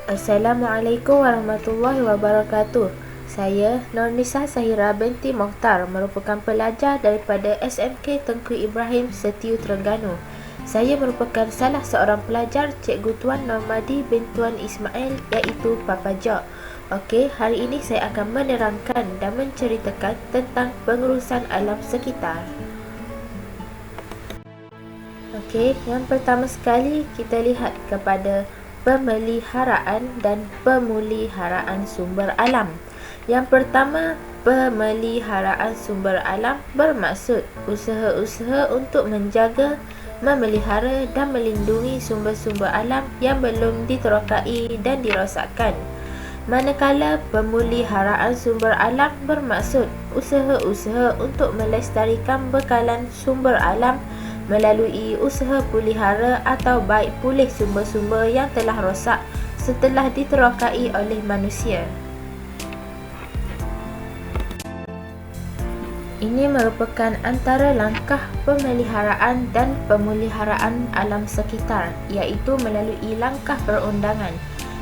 Assalamualaikum warahmatullahi wabarakatuh. Saya Nurnisa Sahira binti Mokhtar, merupakan pelajar daripada SMK Tengku Ibrahim Setiu Terengganu. Saya merupakan salah seorang pelajar Cikgu Tuan Normadi bin Tuan Ismail, iaitu Papa Jok. Okey, hari ini saya akan menerangkan dan menceritakan tentang pengurusan alam sekitar. Okey, yang pertama sekali kita lihat kepada pemeliharaan dan pemuliharaan sumber alam. Yang pertama, pemeliharaan sumber alam bermaksud usaha-usaha untuk menjaga, memelihara dan melindungi sumber-sumber alam yang belum diterokai dan dirosakkan. Manakala pemeliharaan sumber alam bermaksud usaha-usaha untuk melestarikan bekalan sumber alam melalui usaha pelihara atau baik pulih sumber-sumber yang telah rosak setelah diterokai oleh manusia. Ini merupakan antara langkah pemeliharaan dan pemuliharaan alam sekitar, iaitu melalui langkah perundangan.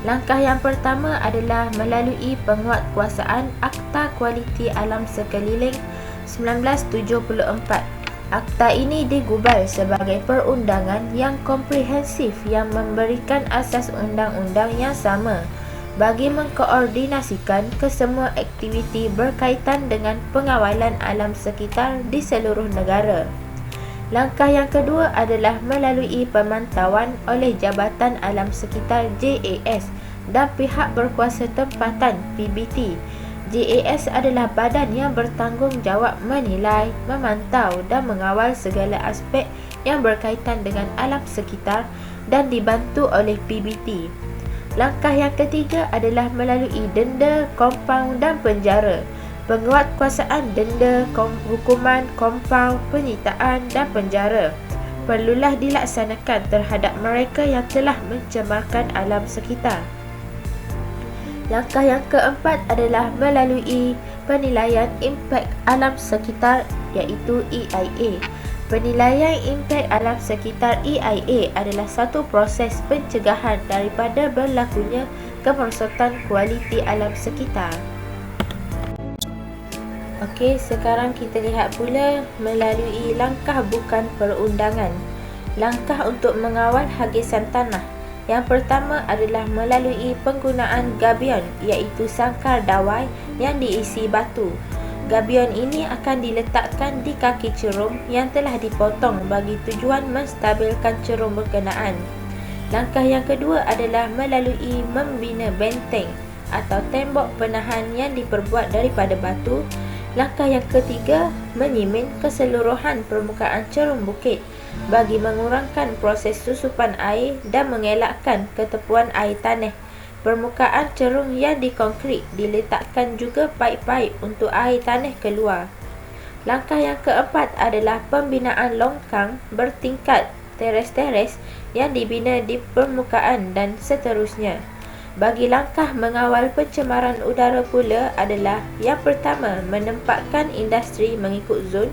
Langkah yang pertama adalah melalui penguatkuasaan Akta Kualiti Alam Sekeliling 1974. Akta ini digubal sebagai perundangan yang komprehensif yang memberikan asas undang-undang yang sama bagi mengkoordinasikan kesemua aktiviti berkaitan dengan pengawalan alam sekitar di seluruh negara. Langkah yang kedua adalah melalui pemantauan oleh Jabatan Alam Sekitar JAS dan pihak berkuasa tempatan PBT. JAS adalah badan yang bertanggungjawab menilai, memantau dan mengawal segala aspek yang berkaitan dengan alam sekitar dan dibantu oleh PBT. Langkah yang ketiga adalah melalui denda, kompaun dan penjara. Penguatkuasaan denda, hukuman, kompaun, penyitaan dan penjara perlulah dilaksanakan terhadap mereka yang telah mencemarkan alam sekitar. Langkah yang keempat adalah melalui penilaian impak alam sekitar, iaitu EIA. Penilaian impak alam sekitar EIA adalah satu proses pencegahan daripada berlakunya kemerosotan kualiti alam sekitar. Okey, sekarang kita lihat pula melalui langkah bukan perundangan. Langkah untuk mengawal hagisan tanah. Yang pertama adalah melalui penggunaan gabion, iaitu sangkar dawai yang diisi batu. Gabion ini akan diletakkan di kaki cerum yang telah dipotong bagi tujuan menstabilkan cerum berkenaan. Langkah yang kedua adalah melalui membina benteng atau tembok penahan yang diperbuat daripada batu. Langkah yang ketiga, menyimen keseluruhan permukaan cerum bukit bagi mengurangkan proses susupan air dan mengelakkan ketepuan air tanah. Permukaan cerung yang dikonkrit diletakkan juga paip-paip untuk air tanah keluar. Langkah yang keempat adalah pembinaan longkang bertingkat teres-teres yang dibina di permukaan dan seterusnya. Bagi langkah mengawal pencemaran udara pula adalah yang pertama, menempatkan industri mengikut zon.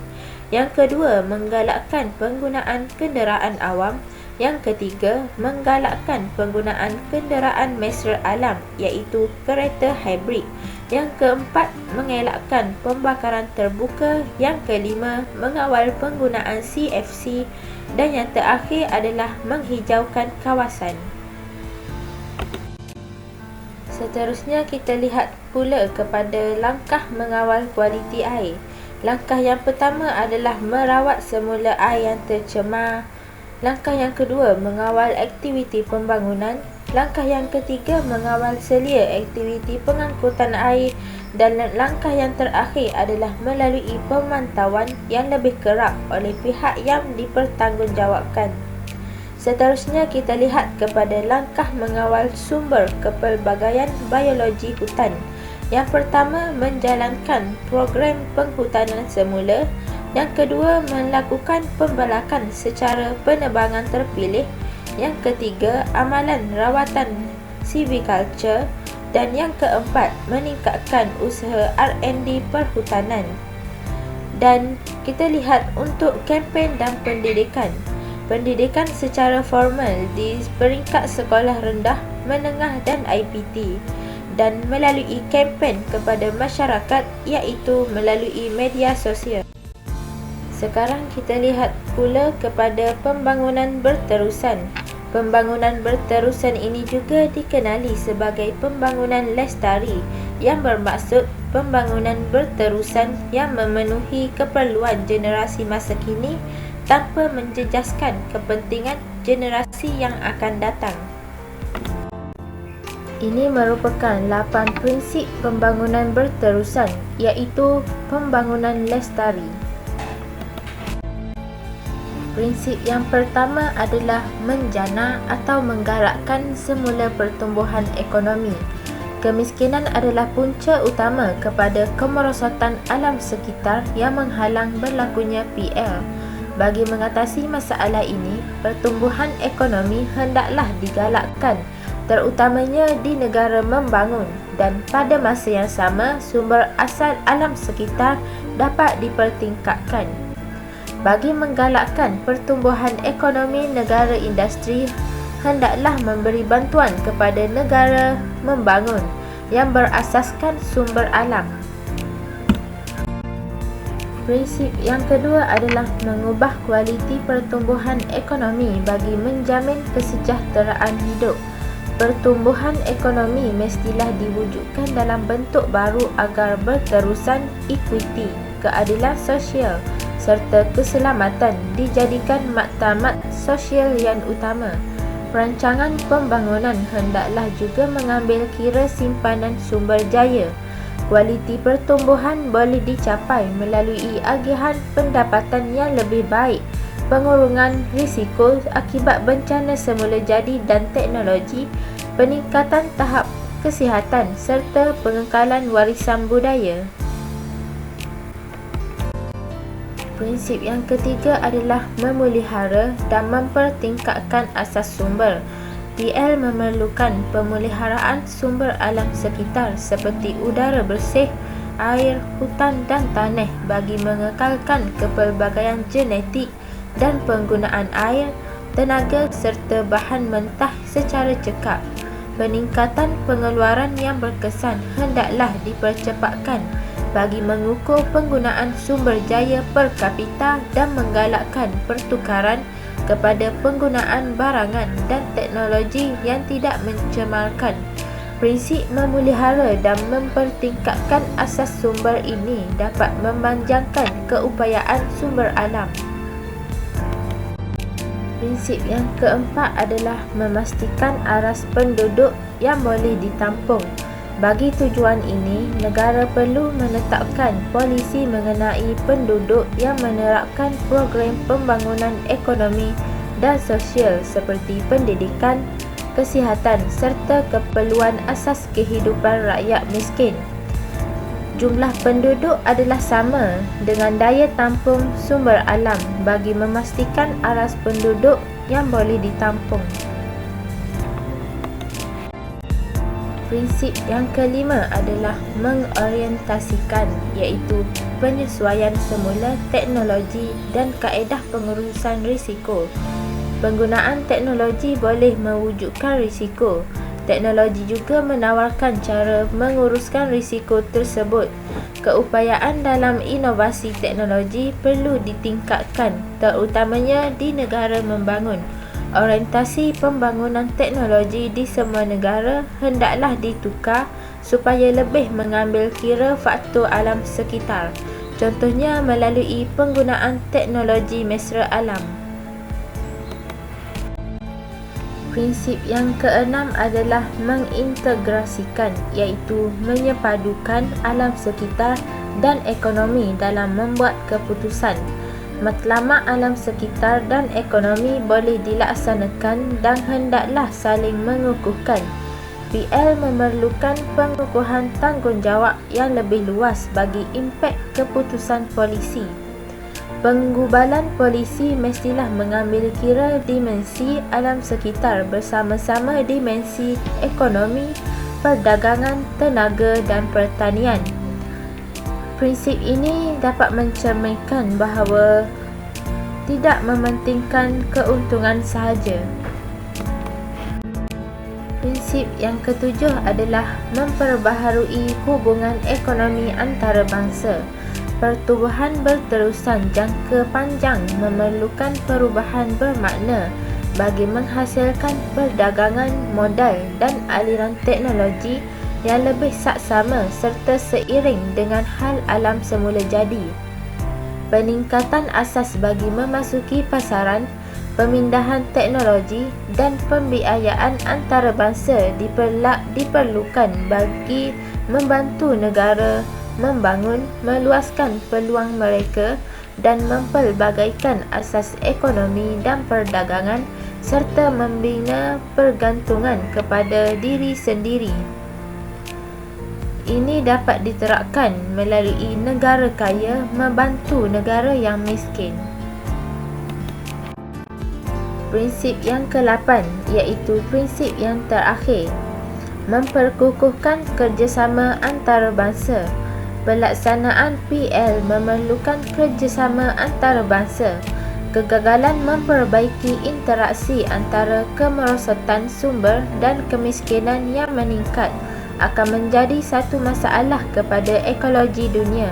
Yang kedua, menggalakkan penggunaan kenderaan awam. Yang ketiga, menggalakkan penggunaan kenderaan mesra alam, iaitu kereta hybrid. Yang keempat, mengelakkan pembakaran terbuka. Yang kelima, mengawal penggunaan CFC. Dan yang terakhir adalah menghijaukan kawasan. Seterusnya kita lihat pula kepada langkah mengawal kualiti air. Langkah yang pertama adalah merawat semula air yang tercemar. Langkah yang kedua, mengawal aktiviti pembangunan. Langkah yang ketiga, mengawal selia aktiviti pengangkutan air. Dan langkah yang terakhir adalah melalui pemantauan yang lebih kerap oleh pihak yang dipertanggungjawabkan. Seterusnya kita lihat kepada langkah mengawal sumber kepelbagaian biologi hutan. Yang pertama, menjalankan program penghutanan semula. Yang kedua, melakukan pembalakan secara penebangan terpilih. Yang ketiga, amalan rawatan silviculture. Dan yang keempat, meningkatkan usaha R&D perhutanan. Dan kita lihat untuk kempen dan pendidikan. Pendidikan secara formal di peringkat sekolah rendah menengah dan IPT, dan melalui kempen kepada masyarakat iaitu melalui media sosial. Sekarang kita lihat pula kepada pembangunan berterusan. Pembangunan berterusan ini juga dikenali sebagai pembangunan lestari, yang bermaksud pembangunan berterusan yang memenuhi keperluan generasi masa kini tanpa menjejaskan kepentingan generasi yang akan datang. Ini merupakan 8 prinsip pembangunan berterusan, iaitu pembangunan lestari. Prinsip yang pertama adalah menjana atau menggalakkan semula pertumbuhan ekonomi. Kemiskinan adalah punca utama kepada kemerosotan alam sekitar yang menghalang berlakunya PL. Bagi mengatasi masalah ini, pertumbuhan ekonomi hendaklah digalakkan, terutamanya di negara membangun, dan pada masa yang sama sumber asal alam sekitar dapat dipertingkatkan. Bagi menggalakkan pertumbuhan ekonomi negara industri, hendaklah memberi bantuan kepada negara membangun yang berasaskan sumber alam. Prinsip yang kedua adalah mengubah kualiti pertumbuhan ekonomi bagi menjamin kesejahteraan hidup. Pertumbuhan ekonomi mestilah diwujudkan dalam bentuk baru agar berterusan equity, keadilan sosial serta keselamatan dijadikan maktamat sosial yang utama. Perancangan pembangunan hendaklah juga mengambil kira simpanan sumber jaya. Kualiti pertumbuhan boleh dicapai melalui agihan pendapatan yang lebih baik, pengurungan risiko akibat bencana semula jadi dan teknologi, peningkatan tahap kesihatan serta pengekalan warisan budaya. Prinsip yang ketiga adalah memelihara dan mempertingkatkan asas sumber. PL memerlukan pemeliharaan sumber alam sekitar seperti udara bersih, air, hutan dan tanah bagi mengekalkan kepelbagaian genetik dan penggunaan air, tenaga serta bahan mentah secara cekap. Peningkatan pengeluaran yang berkesan hendaklah dipercepatkan bagi mengukur penggunaan sumber jaya per kapita dan menggalakkan pertukaran kepada penggunaan barangan dan teknologi yang tidak mencemarkan. Prinsip memelihara dan mempertingkatkan asas sumber ini dapat memanjangkan keupayaan sumber alam. Prinsip yang keempat adalah memastikan aras penduduk yang boleh ditampung. Bagi tujuan ini, negara perlu menetapkan polisi mengenai penduduk yang menerapkan program pembangunan ekonomi dan sosial seperti pendidikan, kesihatan serta keperluan asas kehidupan rakyat miskin. Jumlah penduduk adalah sama dengan daya tampung sumber alam bagi memastikan aras penduduk yang boleh ditampung. Prinsip yang kelima adalah mengorientasikan, iaitu penyesuaian semula teknologi dan kaedah pengurusan risiko. Penggunaan teknologi boleh mewujudkan risiko. Teknologi juga menawarkan cara menguruskan risiko tersebut. Keupayaan dalam inovasi teknologi perlu ditingkatkan, terutamanya di negara membangun. Orientasi pembangunan teknologi di semua negara hendaklah ditukar supaya lebih mengambil kira faktor alam sekitar, contohnya melalui penggunaan teknologi mesra alam. Prinsip yang keenam adalah mengintegrasikan, iaitu menyepadukan alam sekitar dan ekonomi dalam membuat keputusan. Matlamat alam sekitar dan ekonomi boleh dilaksanakan dan hendaklah saling mengukuhkan. PL memerlukan pengukuhan tanggungjawab yang lebih luas bagi impak keputusan polisi. Penggubalan polisi mestilah mengambil kira dimensi alam sekitar bersama-sama dimensi ekonomi, perdagangan, tenaga dan pertanian. Prinsip ini dapat mencerminkan bahawa tidak mementingkan keuntungan sahaja. Prinsip yang ketujuh adalah memperbaharui hubungan ekonomi antarabangsa. Pertumbuhan berterusan jangka panjang memerlukan perubahan bermakna bagi menghasilkan perdagangan modal dan aliran teknologi yang lebih saksama serta seiring dengan hal alam semula jadi. Peningkatan asas bagi memasuki pasaran, pemindahan teknologi dan pembiayaan antarabangsa diperlukan bagi membantu negara membangun, meluaskan peluang mereka dan mempelbagaikan asas ekonomi dan perdagangan serta membina pergantungan kepada diri sendiri. Ini dapat diterapkan melalui negara kaya membantu negara yang miskin. Prinsip yang ke-8 iaitu prinsip yang terakhir, memperkukuhkan kerjasama antarabangsa. Pelaksanaan PL memerlukan kerjasama antarabangsa. Kegagalan memperbaiki interaksi antara kemerosotan sumber dan kemiskinan yang meningkat akan menjadi satu masalah kepada ekologi dunia.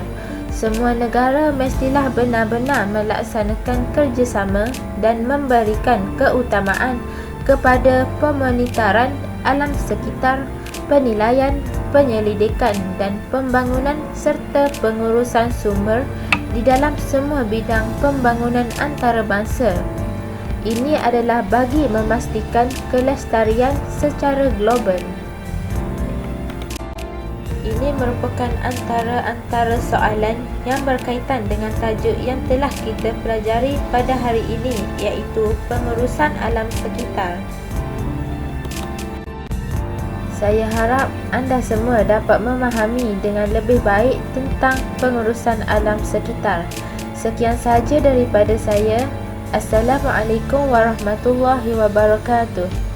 Semua negara mestilah benar-benar melaksanakan kerjasama dan memberikan keutamaan kepada pemonitoran alam sekitar, penilaian, penyelidikan dan pembangunan serta pengurusan sumber di dalam semua bidang pembangunan antarabangsa. Ini adalah bagi memastikan kelestarian secara global. Ini merupakan antara soalan yang berkaitan dengan tajuk yang telah kita pelajari pada hari ini, iaitu pengurusan alam sekitar. Saya harap anda semua dapat memahami dengan lebih baik tentang pengurusan alam sekitar. Sekian sahaja daripada saya. Assalamualaikum warahmatullahi wabarakatuh.